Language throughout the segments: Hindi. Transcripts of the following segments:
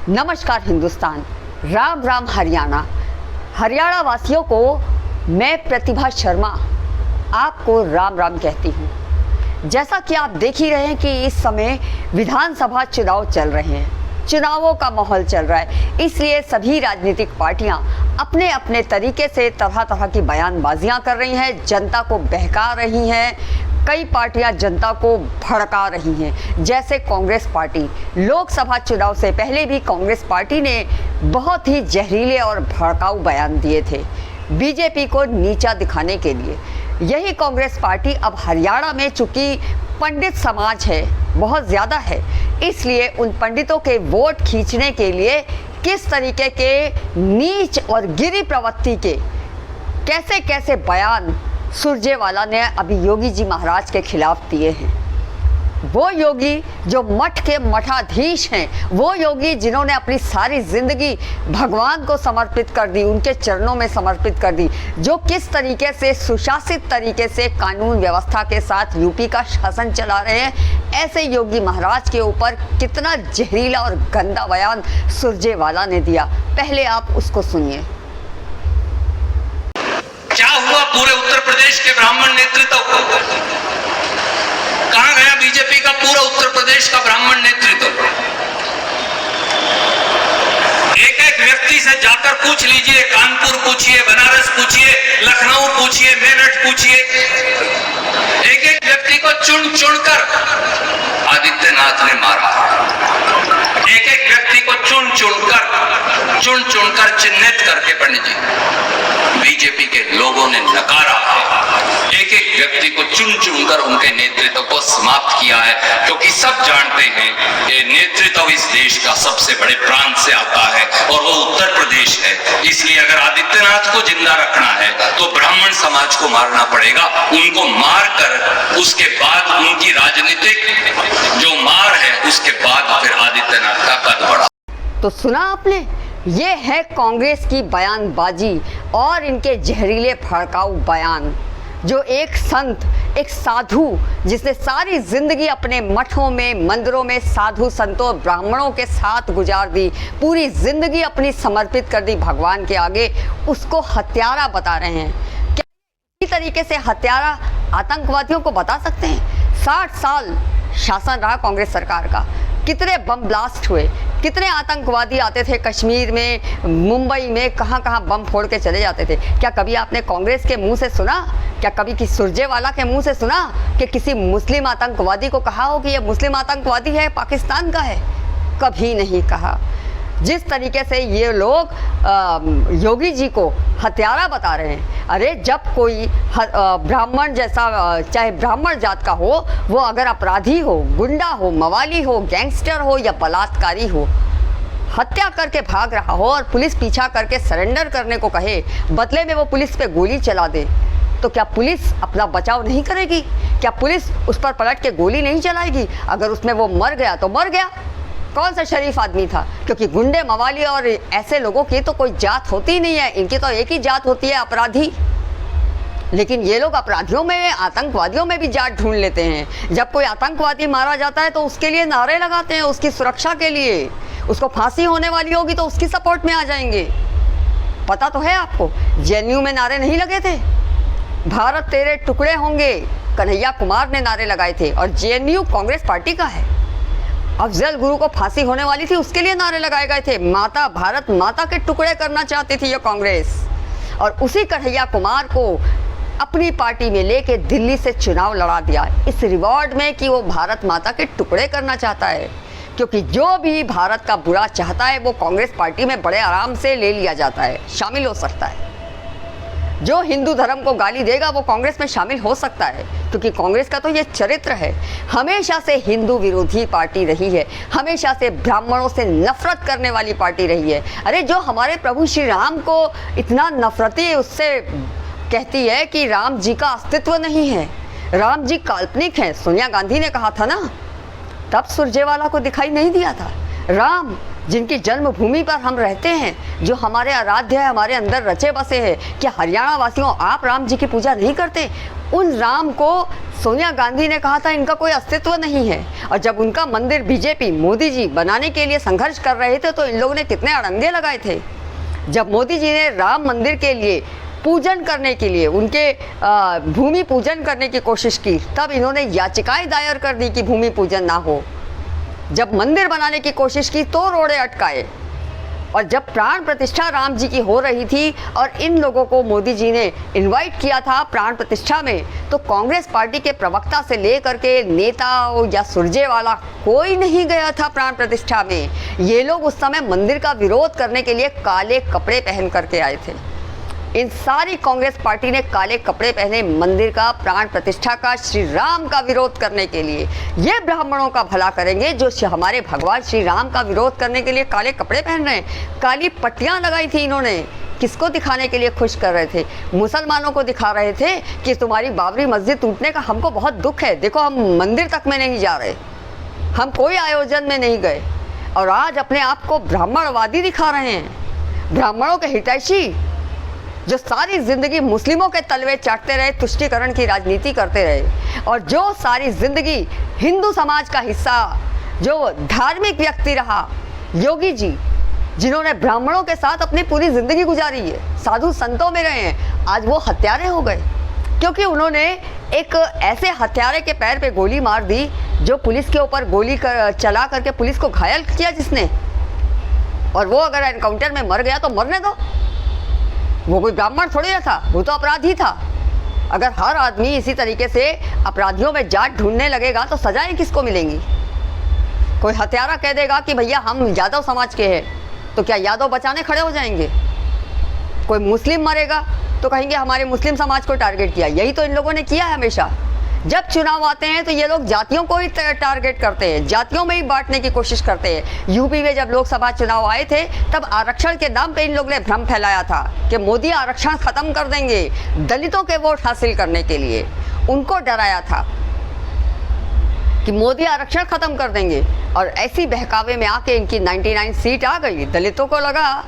नमस्कार हिंदुस्तान, राम राम हरियाणा। हरियाणा वासियों को मैं प्रतिभा शर्मा आपको राम राम कहती हूँ। जैसा कि आप देख ही रहे हैं कि इस समय विधानसभा चुनाव चल रहे हैं, चुनावों का माहौल चल रहा है, इसलिए सभी राजनीतिक पार्टियां अपने अपने तरीके से तरह तरह की बयानबाजियां कर रही हैं, जनता को बहका रही हैं। कई पार्टियां जनता को भड़का रही हैं, जैसे कांग्रेस पार्टी। लोकसभा चुनाव से पहले भी कांग्रेस पार्टी ने बहुत ही जहरीले और भड़काऊ बयान दिए थे बीजेपी को नीचा दिखाने के लिए। यही कांग्रेस पार्टी अब हरियाणा में, चूंकि पंडित समाज है बहुत ज़्यादा है, इसलिए उन पंडितों के वोट खींचने के लिए किस तरीके के नीच और गिरी प्रवृत्ति के कैसे कैसे बयान सुरजेवाला ने अभी योगी जी महाराज के खिलाफ दिए हैं। वो योगी जो मठ के मठाधीश हैं, वो योगी जिन्होंने अपनी सारी जिंदगी भगवान को समर्पित कर दी, उनके चरणों में समर्पित कर दी, जो किस तरीके से सुशासित तरीके से कानून व्यवस्था के साथ यूपी का शासन चला रहे हैं, ऐसे योगी महाराज के ऊपर कितना जहरीला और गंदा बयान सुरजेवाला ने दिया। पहले आप उसको सुनिए। क्या हुआ पूरे उत्तर प्रदेश के ब्राह्मण नेतृत्व को? कहां गया बीजेपी का पूरा उत्तर प्रदेश का ब्राह्मण नेतृत्व? एक एक व्यक्ति से जाकर पूछ लीजिए, कानपुर पूछिए, बनारस पूछिए, लखनऊ पूछिए, मेरठ पूछिए, एक एक व्यक्ति को चुन चुनकर आदित्यनाथ ने मारा। एक एक व्यक्ति को चुन चुनकर चिन्हित करके पंडित जी बीजेपी के लोगों ने नकारा है। एक एक व्यक्ति को चुन चुनकर उनके नेतृत्व को समाप्त किया है, क्योंकि सब जानते हैं ये नेतृत्व इस देश का सबसे बड़े प्रांत से आता है और वो उत्तर प्रदेश है। इसलिए अगर आदित्यनाथ को जिंदा रखना है तो ब्राह्मण समाज को मारना पड़ेगा। उनको मार कर उसके बाद उनकी राजनीतिक जो मार है उसके बाद फिर आदित्यनाथ का कद बढ़ा। तो सुना आपने, ये है कांग्रेस की बयानबाजी और इनके जहरीले भड़काऊ बयान। जो एक संत, एक साधु, जिसने सारी जिंदगी अपने मठों में, मंदिरों में साधु संतों ब्राह्मणों के साथ गुजार दी, पूरी जिंदगी अपनी समर्पित कर दी भगवान के आगे, उसको हत्यारा बता रहे हैं। क्या इसी तरीके से हत्यारा आतंकवादियों को बता सकते हैं? 60 साल शासन रहा कांग्रेस सरकार का, कितने बम ब्लास्ट हुए, कितने आतंकवादी आते थे कश्मीर में, मुंबई में, कहाँ कहाँ बम फोड़ के चले जाते थे। क्या कभी आपने कांग्रेस के मुंह से सुना, क्या कभी किसी सुरजेवाला के मुंह से सुना कि किसी मुस्लिम आतंकवादी को कहा हो कि ये मुस्लिम आतंकवादी है, पाकिस्तान का है? कभी नहीं कहा। जिस तरीके से ये लोग योगी जी को हत्यारा बता रहे हैं, अरे जब कोई ब्राह्मण जैसा, चाहे ब्राह्मण जात का हो, वो अगर अपराधी हो, गुंडा हो, मवाली हो, गैंगस्टर हो या बलात्कारी हो, हत्या करके भाग रहा हो और पुलिस पीछा करके सरेंडर करने को कहे, बदले में वो पुलिस पे गोली चला दे, तो क्या पुलिस अपना बचाव नहीं करेगी? क्या पुलिस उस पर पलट के गोली नहीं चलाएगी? अगर उसमें वो मर गया तो मर गया, कौन सा शरीफ आदमी था? क्योंकि गुंडे, मवाली और ऐसे लोगों की तो कोई जात होती नहीं है, इनकी तो एक ही जात होती है, अपराधी। लेकिन ये लोग अपराधियों में, आतंकवादियों में भी जात ढूंढ लेते हैं। जब कोई आतंकवादी मारा जाता है तो उसके लिए नारे लगाते हैं, उसकी सुरक्षा के लिए। उसको फांसी होने वाली होगी तो उसकी सपोर्ट में आ जाएंगे। पता तो है आपको, जेएनयू में नारे नहीं लगे थे? भारत तेरे टुकड़े होंगे, कन्हैया कुमार ने नारे लगाए थे, और जेएनयू कांग्रेस पार्टी का है। अफजल गुरु को फांसी होने वाली थी, उसके लिए नारे लगाए गए थे। माता, भारत माता के टुकड़े करना चाहती थी ये कांग्रेस, और उसी कन्हैया कुमार को अपनी पार्टी में लेके दिल्ली से चुनाव लड़ा दिया, इस रिवॉर्ड में कि वो भारत माता के टुकड़े करना चाहता है। क्योंकि जो भी भारत का बुरा चाहता है वो कांग्रेस पार्टी में बड़े आराम से ले लिया जाता है, शामिल हो सकता है। जो हिंदू धर्म को गाली देगा वो कांग्रेस में शामिल हो सकता है, क्योंकि कांग्रेस का तो ये चरित्र है, हमेशा से हिंदू विरोधी पार्टी रही है, हमेशा से ब्राह्मणों से नफरत करने वाली पार्टी रही है। अरे जो हमारे प्रभु श्री राम को इतना नफरती उससे कहती है कि राम जी का अस्तित्व नहीं है, राम जी काल्पनिक हैं, सोनिया गांधी ने कहा था ना, तब सुरजेवाला को दिखाई नहीं दिया था। राम जिनकी जन्मभूमि पर हम रहते हैं, जो हमारे आराध्य है, हमारे अंदर रचे बसे हैं, क्या हरियाणा वासियों आप राम जी की पूजा नहीं करते? उन राम को सोनिया गांधी ने कहा था इनका कोई अस्तित्व नहीं है, और जब उनका मंदिर बीजेपी मोदी जी बनाने के लिए संघर्ष कर रहे थे तो इन लोगों ने कितने अड़ंगे लगाए थे। जब मोदी जी ने राम मंदिर के लिए पूजन करने के लिए उनके भूमि पूजन करने की कोशिश की, तब इन्होंने याचिकाएं दायर कर दी कि भूमि पूजन ना हो। जब मंदिर बनाने की कोशिश की तो रोड़े अटकाए, और जब प्राण प्रतिष्ठा राम जी की हो रही थी और इन लोगों को मोदी जी ने इनवाइट किया था प्राण प्रतिष्ठा में, तो कांग्रेस पार्टी के प्रवक्ता से लेकर के नेता या सुरजेवाला कोई नहीं गया था प्राण प्रतिष्ठा में। ये लोग उस समय मंदिर का विरोध करने के लिए काले कपड़े पहन करके आए थे। इन सारी कांग्रेस पार्टी ने काले कपड़े पहने मंदिर का, प्राण प्रतिष्ठा का, श्री राम का विरोध करने के लिए। ये ब्राह्मणों का भला करेंगे जो हमारे भगवान श्री राम का विरोध करने के लिए काले कपड़े पहन रहे हैं। काली पट्टियां लगाई थी इन्होंने, किसको दिखाने के लिए खुश कर रहे थे? मुसलमानों को दिखा रहे थे कि तुम्हारी बाबरी मस्जिद टूटने का हमको बहुत दुख है, देखो हम मंदिर तक में नहीं जा रहे, हम कोई आयोजन में नहीं गए। और आज अपने आप को ब्राह्मणवादी दिखा रहे हैं, ब्राह्मणों के हितैषी, जो सारी जिंदगी मुस्लिमों के तलवे चाटते रहे, तुष्टीकरण की राजनीति करते रहे, और जो सारी जिंदगी हिंदू समाज का हिस्सा, जो धार्मिक व्यक्ति रहा, योगी जी, जिन्होंने ब्राह्मणों के साथ अपनी पूरी जिंदगी गुजारी है, साधु संतों में रहे हैं, आज वो हत्यारे हो गए क्योंकि उन्होंने एक ऐसे हत्यारे के पैर पे गोली मार दी जो पुलिस के ऊपर गोली चला करके पुलिस को घायल किया जिसने, और वो अगर एनकाउंटर में मर गया तो मरने दो, वो कोई ब्राह्मण थोड़ी ना था, वो तो अपराधी था। अगर हर आदमी इसी तरीके से अपराधियों में जाट ढूंढने लगेगा तो सजाएं किसको मिलेंगी? कोई हत्यारा कह देगा कि भैया हम यादव समाज के हैं, तो क्या यादव बचाने खड़े हो जाएंगे? कोई मुस्लिम मरेगा तो कहेंगे हमारे मुस्लिम समाज को टारगेट किया। यही तो इन लोगों ने किया है हमेशा। जब चुनाव आते हैं तो ये लोग जातियों को ही टारगेट करते हैं, जातियों में ही बांटने की कोशिश करते हैं। यूपी में जब लोकसभा चुनाव आए थे तब आरक्षण के नाम पे इन लोगों ने भ्रम फैलाया था कि मोदी आरक्षण खत्म कर देंगे दलितों के वोट हासिल करने के लिए। उनको डराया था कि मोदी आरक्षण खत्म कर देंगे, और ऐसी बहकावे में आके इनकी 99 सीट आ गई। दलितों को लगा,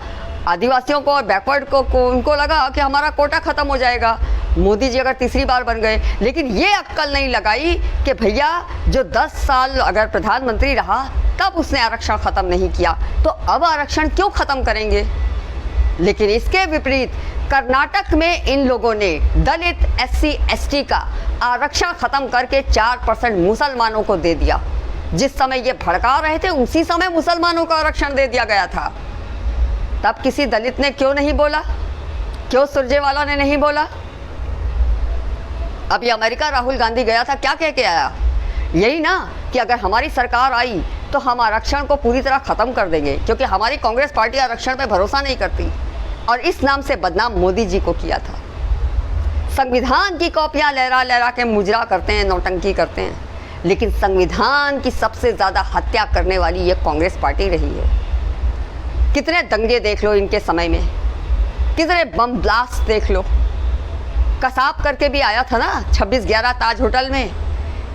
आदिवासियों को और बैकवर्ड को उनको लगा कि हमारा कोटा खत्म हो जाएगा मोदी जी अगर तीसरी बार बन गए। लेकिन ये अक्कल नहीं लगाई कि भैया जो 10 साल अगर प्रधानमंत्री रहा तब उसने आरक्षण खत्म नहीं किया, तो अब आरक्षण क्यों खत्म करेंगे? लेकिन इसके विपरीत कर्नाटक में इन लोगों ने दलित, SC, ST का आरक्षण खत्म करके 4% मुसलमानों को दे दिया। जिस समय ये भड़का रहे थे उसी समय मुसलमानों को आरक्षण दे दिया गया था। तब किसी दलित ने क्यों नहीं बोला? क्यों सुरजेवाला ने नहीं बोला? अभी अमेरिका राहुल गांधी गया था, क्या कह के आया? यही ना कि अगर हमारी सरकार आई तो हम आरक्षण को पूरी तरह ख़त्म कर देंगे, क्योंकि हमारी कांग्रेस पार्टी आरक्षण पे भरोसा नहीं करती, और इस नाम से बदनाम मोदी जी को किया था। संविधान की कॉपियां लहरा लहरा के मुजरा करते हैं, नौटंकी करते हैं, लेकिन संविधान की सबसे ज़्यादा हत्या करने वाली ये कांग्रेस पार्टी रही है। कितने दंगे देख लो इनके समय में, कितने बम ब्लास्ट देख लो। कसाब करके भी आया था ना 26/11 ताज होटल में,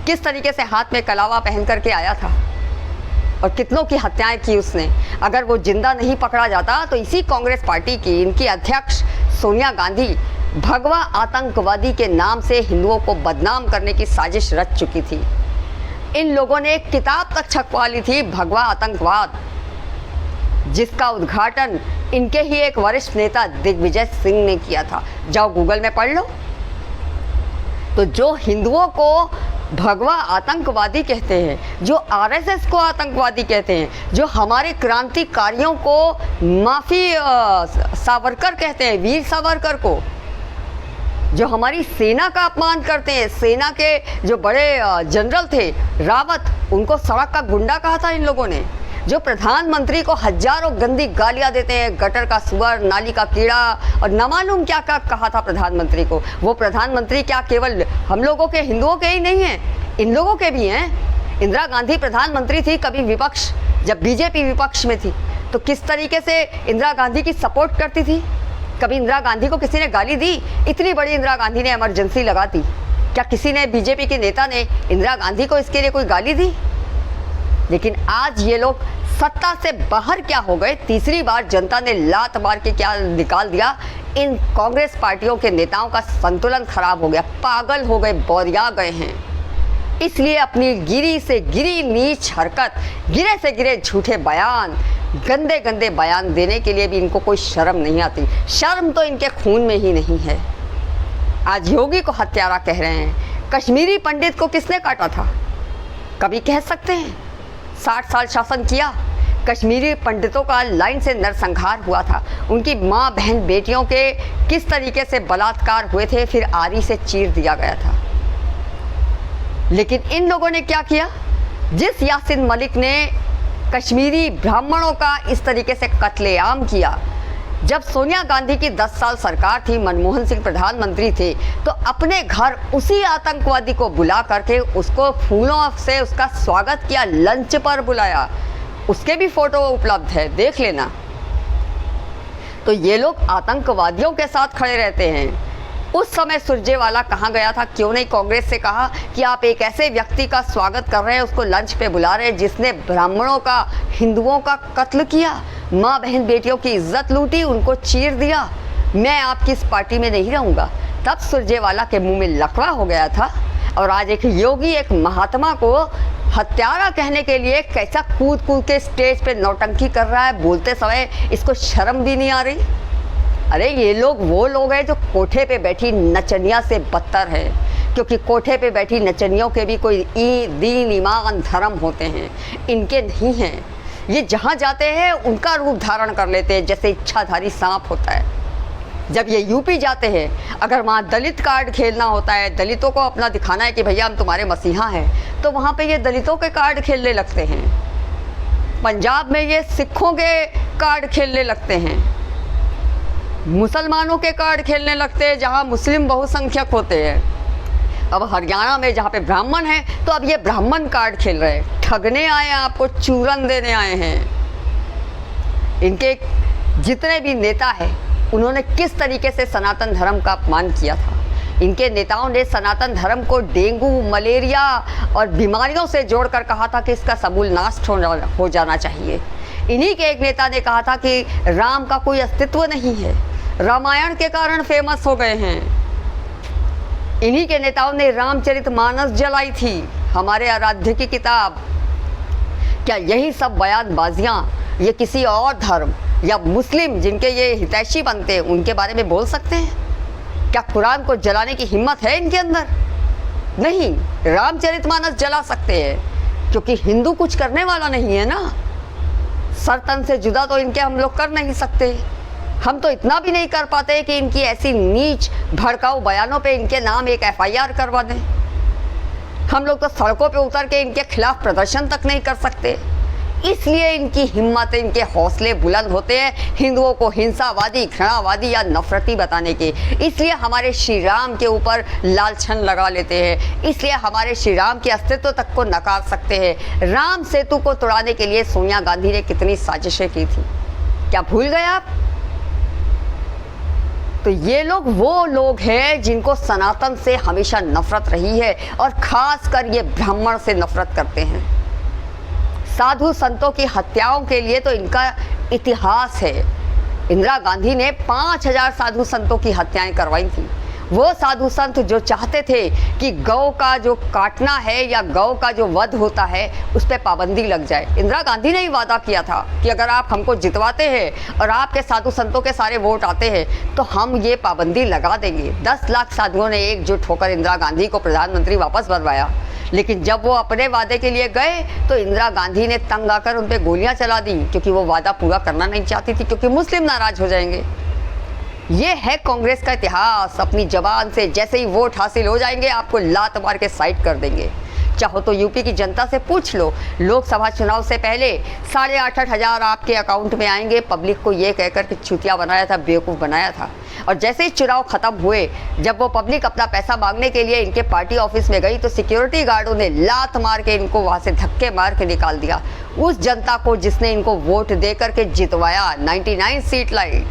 किस तरीके से हाथ में कलावा पहन करके आया था, और कितनों की हत्याएं की उसने। अगर वो जिंदा नहीं पकड़ा जाता तो इसी कांग्रेस पार्टी की इनकी अध्यक्ष सोनिया गांधी भगवा आतंकवादी के नाम से हिंदुओं को बदनाम करने की साजिश रच चुकी थी। इन लोगों ने एक किताब तक छपवा ली थी, भगवा आतंकवाद, जिसका उद्घाटन इनके ही एक वरिष्ठ नेता दिग्विजय सिंह ने किया था। जाओ गूगल में पढ़ लो। तो जो हिंदुओं को भगवा आतंकवादी कहते हैं, जो RSS को आतंकवादी कहते हैं, जो हमारे क्रांतिकारियों को माफी सावरकर कहते हैं, वीर सावरकर को, जो हमारी सेना का अपमान करते हैं, सेना के जो बड़े जनरल थे रावत, उनको सड़क का गुंडा कहा था इन लोगों ने, जो प्रधानमंत्री को हजारों गंदी गालियां देते हैं, गटर का सुअर, नाली का कीड़ा, और न मालूम क्या क्या कहा था प्रधानमंत्री को। वो प्रधानमंत्री क्या केवल हम लोगों के, हिंदुओं के ही नहीं हैं, इन लोगों के भी हैं। इंदिरा गांधी प्रधानमंत्री थी, कभी विपक्ष, जब बीजेपी विपक्ष में थी तो किस तरीके से इंदिरा गांधी की सपोर्ट करती थी? कभी इंदिरा गांधी को किसी ने गाली दी? इतनी बड़ी इंदिरा गांधी ने इमरजेंसी लगा दी, क्या किसी ने, बीजेपी के नेता ने इंदिरा गांधी को इसके लिए कोई गाली दी? लेकिन आज ये लोग सत्ता से बाहर क्या हो गए, तीसरी बार जनता ने लात मार के क्या निकाल दिया, इन कांग्रेस पार्टियों के नेताओं का संतुलन खराब हो गया, पागल हो गए, बौरिया गए हैं। इसलिए अपनी गिरी से गिरी नीच हरकत, गिरे से गिरे झूठे बयान, गंदे गंदे बयान देने के लिए भी इनको कोई शर्म नहीं आती। शर्म तो इनके खून में ही नहीं है। आज योगी को हत्यारा कह रहे हैं। कश्मीरी पंडित को किसने काटा था, कभी कह सकते हैं? 60 साल शासन किया, कश्मीरी पंडितों का लाइन से नरसंहार हुआ था, उनकी माँ बहन बेटियों के किस तरीके से बलात्कार हुए थे, फिर आरी से चीर दिया गया था। लेकिन इन लोगों ने क्या किया? जिस यासीन मलिक ने कश्मीरी ब्राह्मणों का इस तरीके से कत्लेआम किया, जब सोनिया गांधी की 10 साल सरकार थी, मनमोहन सिंह प्रधानमंत्री थे, तो अपने घर उसी आतंकवादी को बुला करके उसको फूलों से उसका स्वागत किया, लंच पर बुलाया, उसके भी फोटो उपलब्ध है, देख लेना। तो ये लोग आतंकवादियों के साथ खड़े रहते हैं। उस समय सुरजेवाला कहाँ गया था? क्यों नहीं कांग्रेस से कहा कि आप एक ऐसे व्यक्ति का स्वागत कर रहे हैं, उसको लंच पे बुला रहे हैं जिसने ब्राह्मणों का, हिंदुओं का कत्ल किया, माँ बहन बेटियों की इज्जत लूटी, उनको चीर दिया। मैं आपकी इस पार्टी में नहीं रहूँगा। तब सुरजेवाला के मुंह में लकवा हो गया था। और आज एक योगी, एक महात्मा को हत्यारा कहने के लिए कैसा कूद कूद के स्टेज पे नौटंकी कर रहा है, बोलते समय इसको शर्म भी नहीं आ रही। अरे ये लोग वो लोग हैं जो कोठे पे बैठी नचनिया से बदतर है, क्योंकि कोठे पे बैठी नचनियों के भी कोई दीन, ईमान, धर्म होते हैं, इनके नहीं हैं। ये जहाँ जाते हैं उनका रूप धारण कर लेते हैं, जैसे इच्छाधारी सांप होता है। जब ये यूपी जाते हैं, अगर वहाँ दलित कार्ड खेलना होता है, दलितों को अपना दिखाना है कि भैया हम तुम्हारे मसीहा हैं, तो वहाँ पे ये दलितों के कार्ड खेलने लगते हैं। पंजाब में ये सिखों के कार्ड खेलने लगते हैं, मुसलमानों के कार्ड खेलने लगते हैं जहाँ मुस्लिम बहुसंख्यक होते हैं। अब हरियाणा में जहाँ पे ब्राह्मण हैं, तो अब ये ब्राह्मण कार्ड खेल रहे हैं। ठगने आए हैं, आपको चूरन देने आए हैं। इनके जितने भी नेता हैं, उन्होंने किस तरीके से सनातन धर्म का अपमान किया था। इनके नेताओं ने सनातन धर्म को डेंगू, मलेरिया और बीमारियों से जोड़कर कहा था कि इसका समूल नाश हो जाना चाहिए। इन्हीं के एक नेता ने कहा था कि राम का कोई अस्तित्व नहीं है, रामायण के कारण फेमस हो गए हैं। इन्हीं के नेताओं ने रामचरितमानस जलाई थी, हमारे आराध्य की किताब। क्या यही सब बयानबाजियाँ ये किसी और धर्म या मुस्लिम जिनके ये हितैषी बनते हैं उनके बारे में बोल सकते हैं? क्या कुरान को जलाने की हिम्मत है इनके अंदर? नहीं। रामचरितमानस जला सकते हैं क्योंकि हिंदू कुछ करने वाला नहीं है ना। सर तन से जुदा तो इनके हम लोग कर नहीं सकते। हम तो इतना भी नहीं कर पाते कि इनकी ऐसी नीच भड़काऊ बयानों पे इनके नाम एक FIR करवा दें। हम लोग तो सड़कों पे उतर के इनके खिलाफ प्रदर्शन तक नहीं कर सकते। इसलिए इनकी हिम्मत, इनके हौसले बुलंद होते हैं हिंदुओं को हिंसावादी, घृणावादी या नफरती बताने के। इसलिए हमारे श्री राम के ऊपर लालछन लगा लेते हैं, इसलिए हमारे श्री राम के अस्तित्व तक को नकार सकते हैं। राम सेतु को तोड़ाने के लिए सोनिया गांधी ने कितनी साजिशें की थी, क्या भूल गए आप? तो ये लोग वो लोग हैं जिनको सनातन से हमेशा नफरत रही है, और खासकर ये ब्राह्मण से नफरत करते हैं। साधु संतों की हत्याओं के लिए तो इनका इतिहास है। इंदिरा गांधी ने 5000 साधु संतों की हत्याएं करवाई थी। वो साधु संत जो चाहते थे कि गौ का जो काटना है या गौ का जो वध होता है उस पर पाबंदी लग जाए। इंदिरा गांधी ने ही वादा किया था कि अगर आप हमको जितवाते हैं और आपके साधु संतों के सारे वोट आते हैं तो हम ये पाबंदी लगा देंगे। 10 लाख साधुओं ने एकजुट होकर इंदिरा गांधी को प्रधानमंत्री वापस बनवाया। लेकिन जब वो अपने वादे के लिए गए तो इंदिरा गांधी ने तंग आकर उन पर गोलियां चला दी, क्योंकि वो वादा पूरा करना नहीं चाहती थी, क्योंकि मुस्लिम नाराज हो जाएंगे। ये है कांग्रेस का इतिहास। अपनी जबान से जैसे ही वोट हासिल हो जाएंगे आपको लात मार के साइड कर देंगे। चाहो तो यूपी की जनता से पूछ लो, लोकसभा चुनाव से पहले 8,500 हज़ार आपके अकाउंट में आएंगे। पब्लिक को ये कहकर कि चूतिया बनाया था, बेवकूफ़ बनाया था। और जैसे ही चुनाव ख़त्म हुए, जब वो पब्लिक अपना पैसा मांगने के लिए इनके पार्टी ऑफिस में गई तो सिक्योरिटी गार्डों ने लात मार के इनको वहाँ से धक्के मार के निकाल दिया। उस जनता को जिसने इनको वोट दे करके जितवाया, 99 सीट लाई,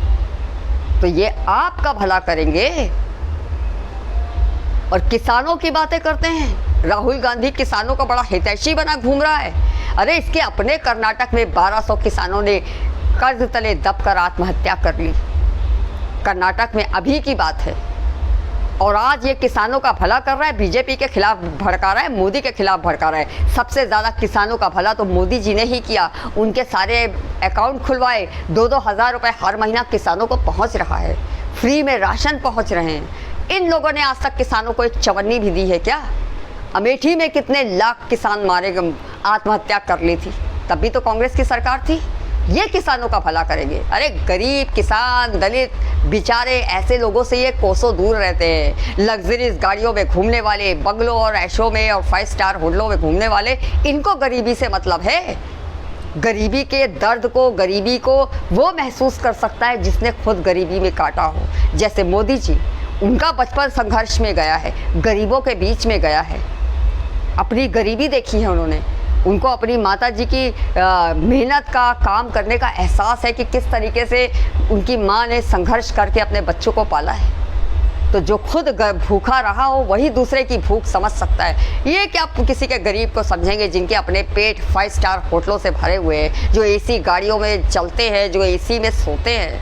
तो ये आपका भला करेंगे। और किसानों की बातें करते हैं। राहुल गांधी किसानों का बड़ा हितैषी बना घूम रहा है। अरे इसके अपने कर्नाटक में 1200 किसानों ने कर्ज तले दबकर आत्महत्या कर ली। कर्नाटक में अभी की बात है। और आज ये किसानों का भला कर रहा है, बीजेपी के खिलाफ भड़का रहा है, मोदी के खिलाफ भड़का रहा है। सबसे ज़्यादा किसानों का भला तो मोदी जी ने ही किया। उनके सारे अकाउंट खुलवाए, 2-2 हज़ार रुपये हर महीना किसानों को पहुंच रहा है, फ्री में राशन पहुंच रहे हैं। इन लोगों ने आज तक किसानों को एक चवन्नी भी दी है क्या? अमेठी में कितने लाख किसान मारे, आत्महत्या कर ली थी, तब भी तो कांग्रेस की सरकार थी। ये किसानों का भला करेंगे? अरे गरीब किसान, दलित बेचारे, ऐसे लोगों से ये कोसों दूर रहते हैं। लग्जरीज गाड़ियों में घूमने वाले, बंगलों और ऐशों में और 5 स्टार होटलों में घूमने वाले, इनको गरीबी से मतलब है। गरीबी के दर्द को, गरीबी को वो महसूस कर सकता है जिसने खुद गरीबी में काटा हो। जैसे मोदी जी, उनका बचपन संघर्ष में गया है, गरीबों के बीच में गया है, अपनी गरीबी देखी है उन्होंने। उनको अपनी माता जी की मेहनत का, काम करने का एहसास है कि किस तरीके से उनकी माँ ने संघर्ष करके अपने बच्चों को पाला है। तो जो खुद भूखा रहा हो वही दूसरे की भूख समझ सकता है। ये क्या किसी के गरीब को समझेंगे जिनके अपने पेट 5 स्टार होटलों से भरे हुए हैं, जो एसी गाड़ियों में चलते हैं, जो एसी में सोते हैं।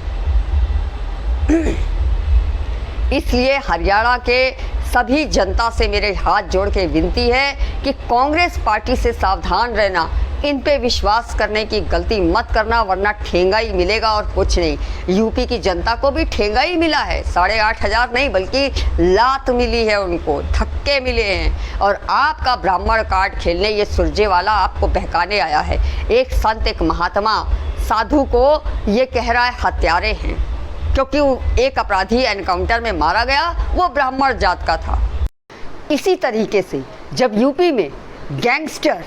इसलिए हरियाणा के सभी जनता से मेरे हाथ जोड़ के विनती है कि कांग्रेस पार्टी से सावधान रहना, इन पे विश्वास करने की गलती मत करना, वरना ठेंगा ही मिलेगा और कुछ नहीं। यूपी की जनता को भी ठेंगा ही मिला है, 8,500 नहीं बल्कि लात मिली है, उनको धक्के मिले हैं। और आपका ब्राह्मण कार्ड खेलने ये सुरजेवाला आपको बहकाने आया है। एक संत, एक महात्मा साधु को ये कह रहा है हत्यारे हैं, क्योंकि एक अपराधी एनकाउंटर में मारा गया, वो ब्राह्मण जात का था। इसी तरीके से जब यूपी में गैंगस्टर,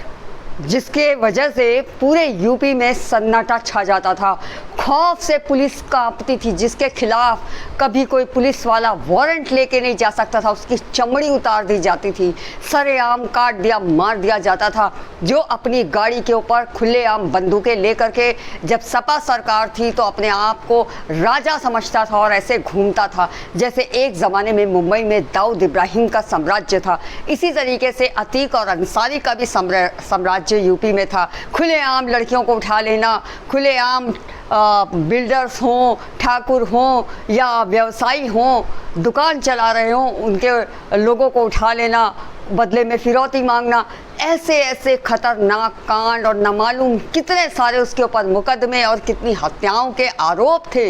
जिसके वजह से पूरे यूपी में सन्नाटा छा जाता था, खौफ से पुलिस कांपती थी, जिसके खिलाफ कभी कोई पुलिस वाला वारंट लेके नहीं जा सकता था, उसकी चमड़ी उतार दी जाती थी, सरेआम काट दिया, मार दिया जाता था। जो अपनी गाड़ी के ऊपर खुलेआम बंदूकें लेकर के, जब सपा सरकार थी तो अपने आप को राजा समझता था और ऐसे घूमता था जैसे एक ज़माने में मुंबई में दाऊद इब्राहिम का साम्राज्य था। इसी तरीके से अतीक और अंसारी का भी साम्राज्य यूपी में था। खुलेआम लड़कियों को उठा लेना, खुलेआम बिल्डर्स हों, ठाकुर हों या व्यवसायी हों, दुकान चला रहे हों, उनके लोगों को उठा लेना, बदले में फिरौती मांगना। ऐसे ऐसे खतरनाक कांड और न मालूम कितने सारे उसके ऊपर मुकदमे और कितनी हत्याओं के आरोप थे।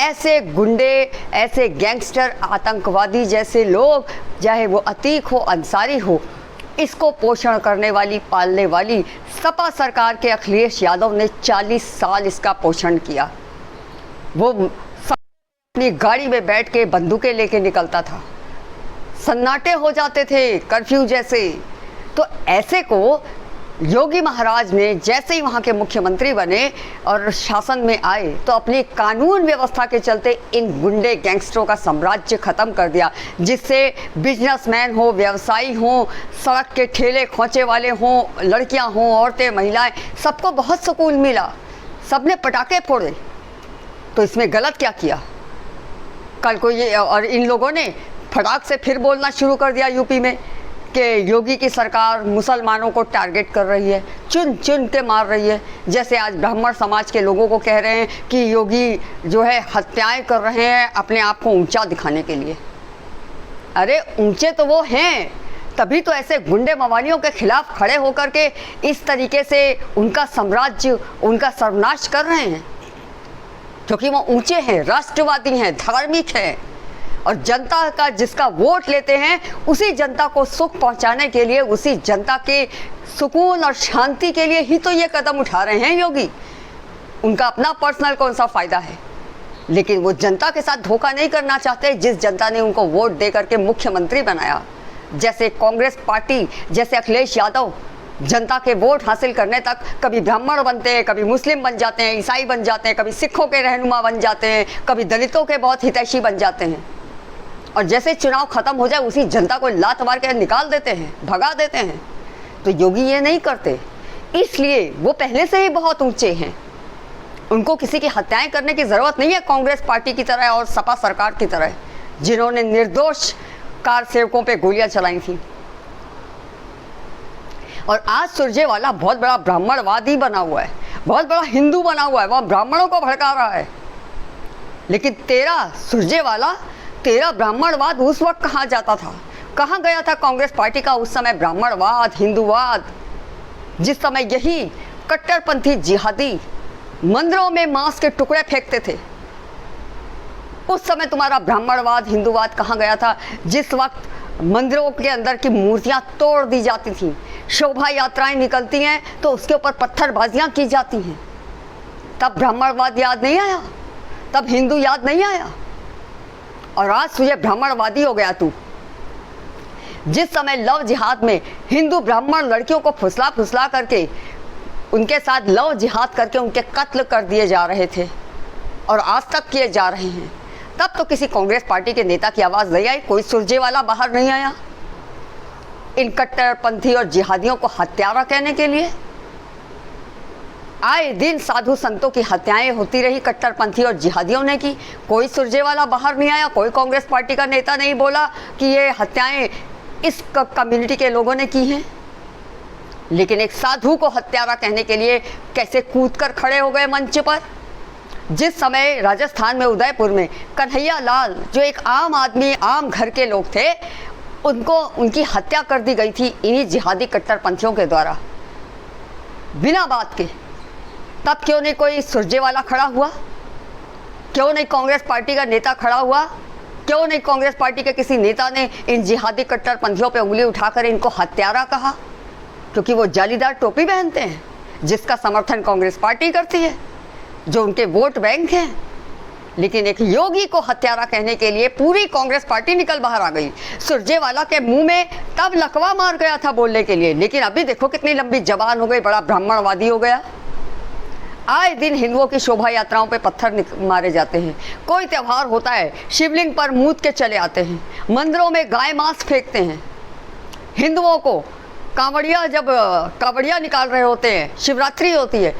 ऐसे गुंडे, ऐसे गैंगस्टर, आतंकवादी जैसे लोग, चाहे वो अतीक हो, अंसारी हो, इसको पोषण करने वाली, पालने वाली सपा सरकार के अखिलेश यादव ने 40 साल इसका पोषण किया। वो अपनी गाड़ी में बैठ के बंदूकें लेके निकलता था, सन्नाटे हो जाते थे कर्फ्यू जैसे। तो ऐसे को योगी महाराज ने जैसे ही वहाँ के मुख्यमंत्री बने और शासन में आए तो अपनी कानून व्यवस्था के चलते इन गुंडे गैंगस्टरों का साम्राज्य ख़त्म कर दिया, जिससे बिजनेसमैन हो, व्यवसायी हो, सड़क के ठेले खोचे वाले हों, लड़कियां हों, औरतें, महिलाएं, सबको बहुत सुकून मिला। सबने पटाखे फोड़े। तो इसमें गलत क्या किया? कल को ये और इन लोगों ने फटाक से फिर बोलना शुरू कर दिया यूपी में कि योगी की सरकार मुसलमानों को टारगेट कर रही है, चुन चुन के मार रही है। जैसे आज ब्राह्मण समाज के लोगों को कह रहे हैं कि योगी जो है हत्याएं कर रहे हैं अपने आप को ऊंचा दिखाने के लिए। अरे ऊंचे तो वो हैं, तभी तो ऐसे गुंडे मवालियों के खिलाफ खड़े होकर के इस तरीके से उनका साम्राज्य, उनका सर्वनाश कर रहे हैं, क्योंकि वो ऊंचे हैं, राष्ट्रवादी हैं, धार्मिक हैं। और जनता का जिसका वोट लेते हैं, उसी जनता को सुख पहुंचाने के लिए, उसी जनता के सुकून और शांति के लिए ही तो ये कदम उठा रहे हैं योगी। उनका अपना पर्सनल कौन सा फ़ायदा है, लेकिन वो जनता के साथ धोखा नहीं करना चाहते, जिस जनता ने उनको वोट दे करके मुख्यमंत्री बनाया। जैसे कांग्रेस पार्टी, जैसे अखिलेश यादव जनता के वोट हासिल करने तक कभी ब्राह्मण बनते हैं, कभी मुस्लिम बन जाते हैं, ईसाई बन जाते हैं, कभी सिखों के रहनुमा बन जाते हैं, कभी दलितों के बहुत हितैषी बन जाते हैं। और जैसे चुनाव खत्म हो जाए उसी जनता को लात मार के निकाल देते हैं, भगा देते हैं। तो योगी ये नहीं करते, इसलिए वो पहले से ही बहुत ऊंचे हैं। उनको किसी की हत्याएं करने की ज़रूरत नहीं है, कांग्रेस पार्टी की तरह और सपा सरकार की तरह, जिन्होंने निर्दोष कार सेवकों पे गोलियां चलाई थी। और आज सुरजेवाला बहुत बड़ा ब्राह्मणवादी बना हुआ है, बहुत बड़ा हिंदू बना हुआ है, वह ब्राह्मणों को भड़का रहा है। लेकिन तेरा सुरजेवाला, तेरा ब्राह्मणवाद उस वक्त कहाँ जाता था, कहाँ गया था कांग्रेस पार्टी का उस समय ब्राह्मणवाद, हिंदूवाद, जिस समय यही कट्टरपंथी जिहादी मंदिरों में मांस के टुकड़े फेंकते थे। उस समय तुम्हारा ब्राह्मणवाद, हिंदूवाद कहाँ गया था, जिस वक्त मंदिरों के अंदर की मूर्तियां तोड़ दी जाती थी, शोभा यात्राएं निकलती हैं तो उसके ऊपर पत्थरबाजियां की जाती हैं। तब ब्राह्मणवाद याद नहीं आया, तब हिंदू याद नहीं आया, और आज तुझे ब्राह्मणवादी हो गया तू। जिस समय लव जिहाद में हिंदू ब्राह्मण लड़कियों को फुसला फुसला करके उनके साथ लव जिहाद करके उनके कत्ल कर दिए जा रहे थे और आज तक किए जा रहे हैं, तब तो किसी कांग्रेस पार्टी के नेता की आवाज़ नहीं आई, कोई सुरजेवाला बाहर नहीं आया इन कट्टरपंथी और जिहादियों को हत्यारा कहने के लिए। आए दिन साधु संतों की हत्याएं होती रही कट्टरपंथी और जिहादियों ने की, कोई सुरजेवाला बाहर नहीं आया, कोई कांग्रेस पार्टी का नेता नहीं बोला कि ये हत्याएं इस कम्युनिटी के लोगों ने की हैं। लेकिन एक साधु को हत्यारा कहने के लिए कैसे कूद कर खड़े हो गए मंच पर। जिस समय राजस्थान में उदयपुर में कन्हैया लाल, जो एक आम आदमी, आम घर के लोग थे, उनकी हत्या कर दी गई थी इन्हीं जिहादी कट्टरपंथियों के द्वारा बिना बात के, तब क्यों नहीं कोई सुरजेवाला खड़ा हुआ, क्यों नहीं कांग्रेस पार्टी का नेता खड़ा हुआ, क्यों नहीं कांग्रेस पार्टी के किसी नेता ने इन जिहादी कट्टरपंथियों पे उंगली उठाकर इनको हत्यारा कहा? क्योंकि वो जालीदार टोपी पहनते हैं जिसका समर्थन कांग्रेस पार्टी करती है, जो उनके वोट बैंक हैं। लेकिन एक योगी को हत्यारा कहने के लिए पूरी कांग्रेस पार्टी निकल बाहर आ गई। सुरजेवाला के मुंह में तब लकवा मार गया था बोलने के लिए, लेकिन अभी देखो कितनी लंबी जबान हो गई, बड़ा ब्राह्मणवादी हो गया। आए दिन हिंदुओं की शोभा यात्राओं पे पत्थर मारे जाते हैं, कोई त्यौहार होता है शिवलिंग पर मूत के चले आते हैं, मंदिरों में गाय मांस फेंकते हैं। हिंदुओं को कांवड़िया, जब कांवड़िया निकाल रहे होते हैं, शिवरात्रि होती है,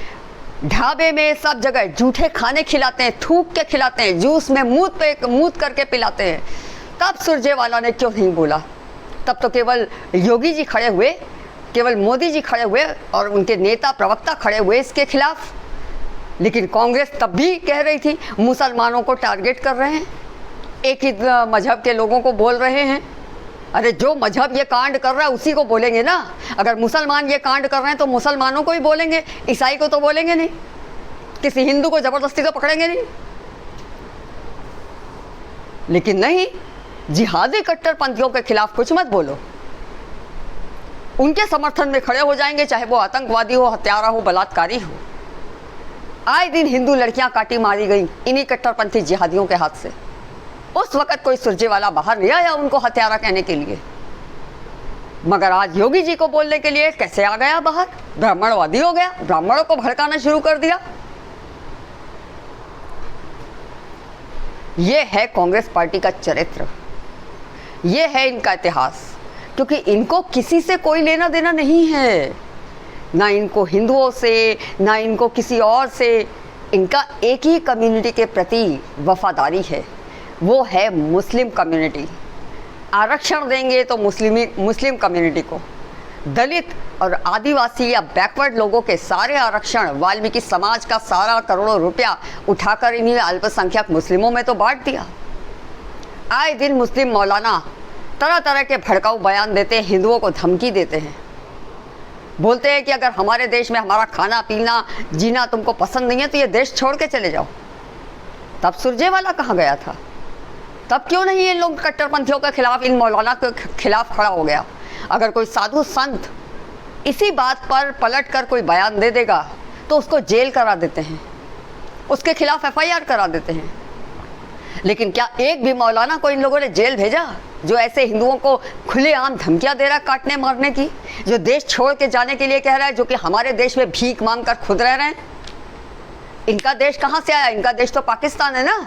ढाबे में सब जगह जूठे खाने खिलाते हैं, थूक के खिलाते हैं, जूस में मूत करके पिलाते हैं। तब सुरजेवाला ने क्यों नहीं बोला? तब तो केवल योगी जी खड़े हुए, केवल मोदी जी खड़े हुए और उनके नेता प्रवक्ता खड़े हुए इसके खिलाफ। लेकिन कांग्रेस तब भी कह रही थी मुसलमानों को टारगेट कर रहे हैं, एक ही मजहब के लोगों को बोल रहे हैं। अरे जो मजहब ये कांड कर रहा है उसी को बोलेंगे ना। अगर मुसलमान ये कांड कर रहे हैं तो मुसलमानों को ही बोलेंगे, ईसाई को तो बोलेंगे नहीं, किसी हिंदू को जबरदस्ती तो पकड़ेंगे नहीं। लेकिन नहीं, जिहादी कट्टरपंथियों के खिलाफ कुछ मत बोलो, उनके समर्थन में खड़े हो जाएंगे, चाहे वो आतंकवादी हो, हत्यारा हो, बलात्कारी हो। आए दिन हिंदू लड़कियां काटी मारी गई इन्हीं कट्टरपंथी जिहादियों के हाथ से। उस वक्त कोई सुरजेवाला बाहर नहीं आया उनको हत्यारा कहने के लिए, मगर आज योगी जी को बोलने के लिए कैसे आ गया बाहर, ब्राह्मणवादी हो गया, ब्राह्मणों को भड़काना शुरू कर दिया। ये है कांग्रेस पार्टी का चरित्र, ये है इनका इतिहास। क्योंकि इनको किसी से कोई लेना देना नहीं है, ना इनको हिंदुओं से, ना इनको किसी और से। इनका एक ही कम्युनिटी के प्रति वफादारी है, वो है मुस्लिम कम्युनिटी। आरक्षण देंगे तो मुस्लिम कम्युनिटी को, दलित और आदिवासी या बैकवर्ड लोगों के सारे आरक्षण वाल्मीकि समाज का सारा करोड़ों रुपया उठाकर इन्हीं अल्पसंख्यक मुस्लिमों में तो बांट दिया। आए दिन मुस्लिम मौलाना तरह तरह के भड़काऊ बयान देते हैं, हिंदुओं को धमकी देते हैं, बोलते हैं कि अगर हमारे देश में हमारा खाना पीना जीना तुमको पसंद नहीं है तो ये देश छोड़ के चले जाओ। तब सुरजेवाला कहाँ गया था? तब क्यों नहीं ये लोग कट्टरपंथियों के खिलाफ, इन मौलाना के खिलाफ खड़ा हो गया? अगर कोई साधु संत इसी बात पर पलट कर कोई बयान दे देगा तो उसको जेल करा देते हैं, उसके खिलाफ FIR करा देते हैं। लेकिन क्या एक भी मौलाना को इन लोगों ने जेल भेजा जो ऐसे हिंदुओं को खुलेआम धमकियां दे रहा है काटने मारने की, जो देश छोड़ के जाने के लिए कह रहा है, जो कि हमारे देश में भीख मांग कर खुद रह रहे हैं? इनका देश कहाँ से आया? इनका देश तो पाकिस्तान है ना,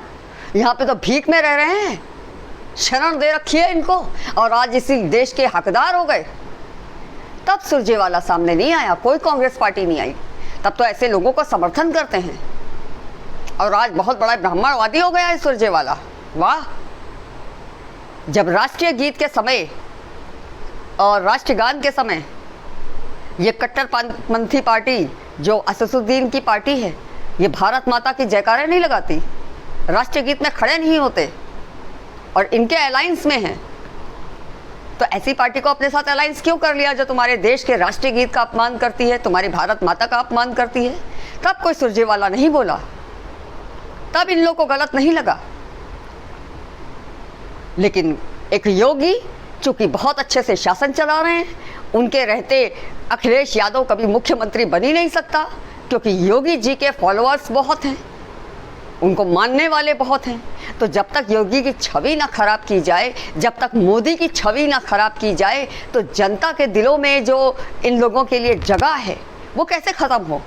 यहाँ पे तो भीख में रह रहे हैं, शरण दे रखी है इनको, और आज इसी देश के हकदार हो गए। तब सुरजेवाला सामने नहीं आया, कोई कांग्रेस पार्टी नहीं आई, तब तो ऐसे लोगों को समर्थन करते हैं। और आज बहुत बड़ा ब्राह्मणवादी हो गया है सुरजेवाला। वाह! जब राष्ट्रीय गीत के समय और राष्ट्रगान के समय ये कट्टरपंथी पार्टी जो असदुद्दीन की पार्टी है, ये भारत माता की जयकारे नहीं लगाती, राष्ट्रीय गीत में खड़े नहीं होते और इनके अलायंस में हैं। तो ऐसी पार्टी को अपने साथ अलायंस क्यों कर लिया जो तुम्हारे देश के राष्ट्रीय गीत का अपमान करती है, तुम्हारी भारत माता का अपमान करती है? तब कोई सुरजेवाला नहीं बोला, तब इन लोगों को गलत नहीं लगा। लेकिन एक योगी चूंकि बहुत अच्छे से शासन चला रहे हैं, उनके रहते अखिलेश यादव कभी मुख्यमंत्री बन ही नहीं सकता, क्योंकि योगी जी के फॉलोअर्स बहुत हैं, उनको मानने वाले बहुत हैं। तो जब तक योगी की छवि ना खराब की जाए, जब तक मोदी की छवि ना खराब की जाए, तो जनता के दिलों में जो इन लोगों के लिए जगह है वो कैसे ख़त्म हो?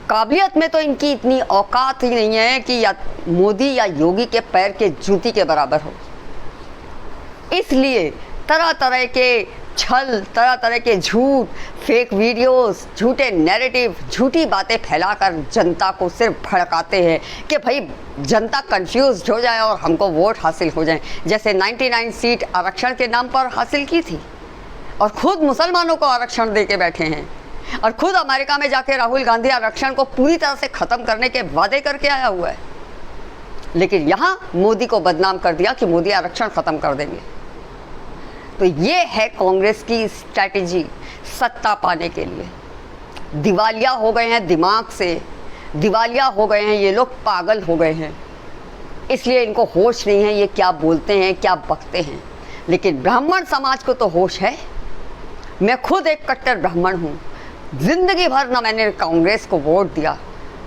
काबिलियत में तो इनकी इतनी औकात ही नहीं है कि या मोदी या योगी के पैर के जूती के बराबर हो। इसलिए तरह तरह के छल, तरह तरह के झूठ, फेक वीडियोस, झूठे नैरेटिव, झूठी बातें फैलाकर जनता को सिर्फ भड़काते हैं कि भाई जनता कंफ्यूज हो जाए और हमको वोट हासिल हो जाए। जैसे 99 सीट आरक्षण के नाम पर हासिल की थी और खुद मुसलमानों को आरक्षण दे के बैठे हैं, और खुद अमेरिका में जाके राहुल गांधी आरक्षण को पूरी तरह से ख़त्म करने के वादे करके आया हुआ है। लेकिन यहाँ मोदी को बदनाम कर दिया कि मोदी आरक्षण ख़त्म कर देंगे। तो ये है कांग्रेस की स्ट्रैटेजी सत्ता पाने के लिए। दिवालिया हो गए हैं, दिमाग से दिवालिया हो गए हैं, ये लोग पागल हो गए हैं, इसलिए इनको होश नहीं है ये क्या बोलते हैं, क्या बकते हैं। लेकिन ब्राह्मण समाज को तो होश है। मैं खुद एक कट्टर ब्राह्मण हूँ। ज़िंदगी भर ना मैंने कांग्रेस को वोट दिया,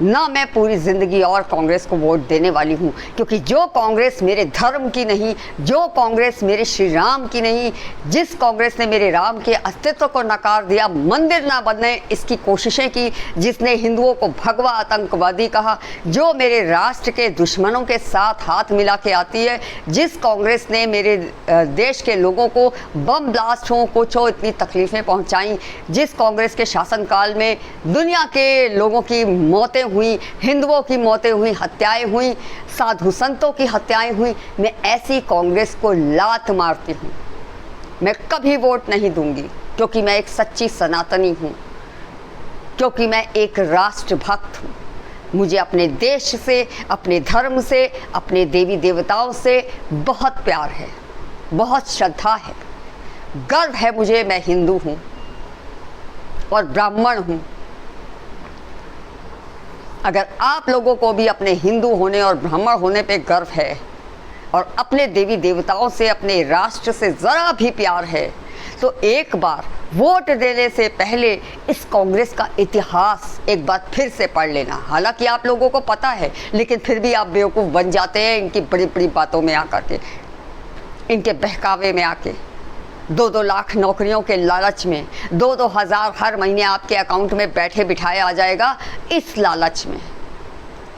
ना मैं पूरी ज़िंदगी और कांग्रेस को वोट देने वाली हूँ, क्योंकि जो कांग्रेस मेरे धर्म की नहीं, जो कांग्रेस मेरे श्री राम की नहीं, जिस कांग्रेस ने मेरे राम के अस्तित्व को नकार दिया, मंदिर ना बनने इसकी कोशिशें की, जिसने हिंदुओं को भगवा आतंकवादी कहा, जो मेरे राष्ट्र के दुश्मनों के साथ हाथ मिला के आती है, जिस कांग्रेस ने मेरे देश के लोगों को बम ब्लास्ट हो, कुछ हो, इतनी तकलीफ़ें पहुँचाई, जिस कांग्रेस के शासनकाल में दुनिया के लोगों की मौतें हुई, हिंदुओं की मौतें हुई, हत्याएं हुई, साधु संतों की हत्याएं हुई, मैं ऐसी कांग्रेस को लात मारती हूँ। मैं कभी वोट नहीं दूंगी, क्योंकि मैं एक सच्ची सनातनी हूँ, क्योंकि मैं एक राष्ट्रभक्त हूँ। मुझे अपने देश से, अपने धर्म से, अपने देवी देवताओं से बहुत प्यार है, बहुत श्रद्धा है, गर्व है मुझे। मैं हिंदू हूँ और ब्राह्मण हूँ। अगर आप लोगों को भी अपने हिंदू होने और ब्राह्मण होने पे गर्व है और अपने देवी देवताओं से, अपने राष्ट्र से ज़रा भी प्यार है, तो एक बार वोट देने से पहले इस कांग्रेस का इतिहास एक बार फिर से पढ़ लेना। हालांकि आप लोगों को पता है, लेकिन फिर भी आप बेवकूफ़ बन जाते हैं इनकी बड़ी बड़ी बातों में आकर के, इनके बहकावे में आके। 2-2 लाख नौकरियों के लालच में 2-2 हज़ार हर महीने आपके अकाउंट में बैठे बिठाए आ जाएगा, इस लालच में।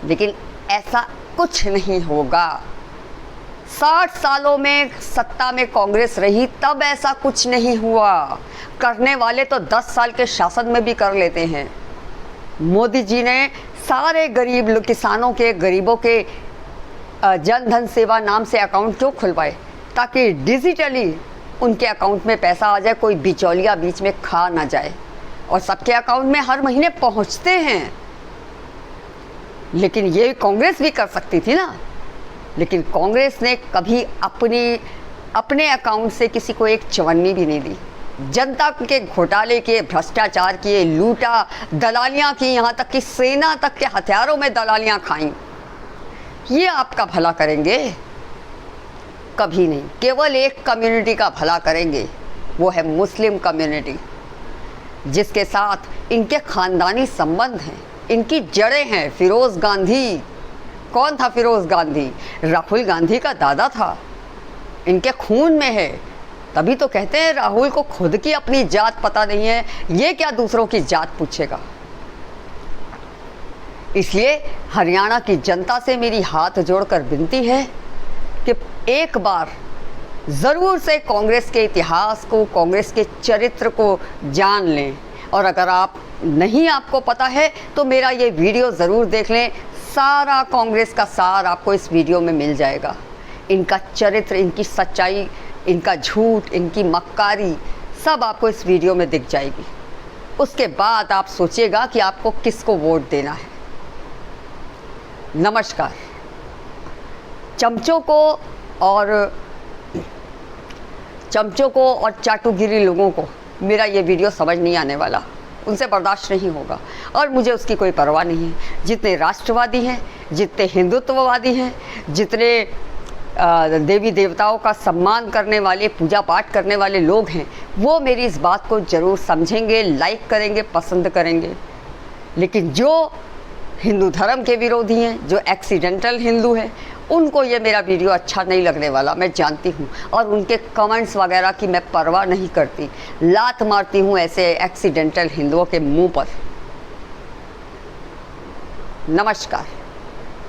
लेकिन ऐसा कुछ नहीं होगा। 60 सालों में सत्ता में कांग्रेस रही, तब ऐसा कुछ नहीं हुआ। करने वाले तो 10 साल के शासन में भी कर लेते हैं। मोदी जी ने सारे गरीब किसानों के, गरीबों के जन धन सेवा नाम से अकाउंट क्यों खुलवाए? ताकि डिजिटली उनके अकाउंट में पैसा आ जाए, कोई बिचौलिया बीच में खा ना जाए, और सबके अकाउंट में हर महीने पहुंचते हैं। लेकिन ये कांग्रेस भी कर सकती थी ना। लेकिन कांग्रेस ने कभी अपने अकाउंट से किसी को एक चवन्नी भी नहीं दी। जनता के घोटाले किए, भ्रष्टाचार किए, लूटा, दलालियाँ की, यहाँ तक कि सेना तक के हथियारों में दलालियाँ खाईं। ये आपका भला करेंगे? कभी नहीं। केवल एक कम्युनिटी का भला करेंगे, वो है मुस्लिम कम्युनिटी, जिसके साथ इनके ख़ानदानी संबंध हैं, इनकी जड़ें हैं। फिरोज़ गांधी, कौन था फिरोज़ गांधी? राहुल गांधी का दादा था, इनके खून में है। तभी तो कहते हैं राहुल को खुद की अपनी जात पता नहीं है, ये क्या दूसरों की जात पूछेगा। इसलिए हरियाणा की जनता से मेरी हाथ जोड़कर विनती है कि एक बार ज़रूर से कांग्रेस के इतिहास को, कांग्रेस के चरित्र को जान लें। और अगर आपको पता है तो मेरा ये वीडियो ज़रूर देख लें। सारा कांग्रेस का सार आपको इस वीडियो में मिल जाएगा। इनका चरित्र, इनकी सच्चाई, इनका झूठ, इनकी मक्कारी, सब आपको इस वीडियो में दिख जाएगी। उसके बाद आप सोचिएगा कि आपको किसको वोट देना है। नमस्कार। चमचों को और चाटुगिरी लोगों को मेरा ये वीडियो समझ नहीं आने वाला, उनसे बर्दाश्त नहीं होगा और मुझे उसकी कोई परवाह नहीं है। जितने राष्ट्रवादी हैं, जितने हिंदुत्ववादी हैं, जितने देवी देवताओं का सम्मान करने वाले, पूजा पाठ करने वाले लोग हैं, वो मेरी इस बात को ज़रूर समझेंगे, लाइक करेंगे, पसंद करेंगे। लेकिन जो हिंदू धर्म के विरोधी हैं, जो एक्सीडेंटल हिंदू हैं, उनको ये मेरा वीडियो अच्छा नहीं लगने वाला, मैं जानती हूँ। और उनके कमेंट्स वगैरह की मैं परवाह नहीं करती, लात मारती हूँ ऐसे एक्सीडेंटल हिंदुओं के मुंह पर। नमस्कार।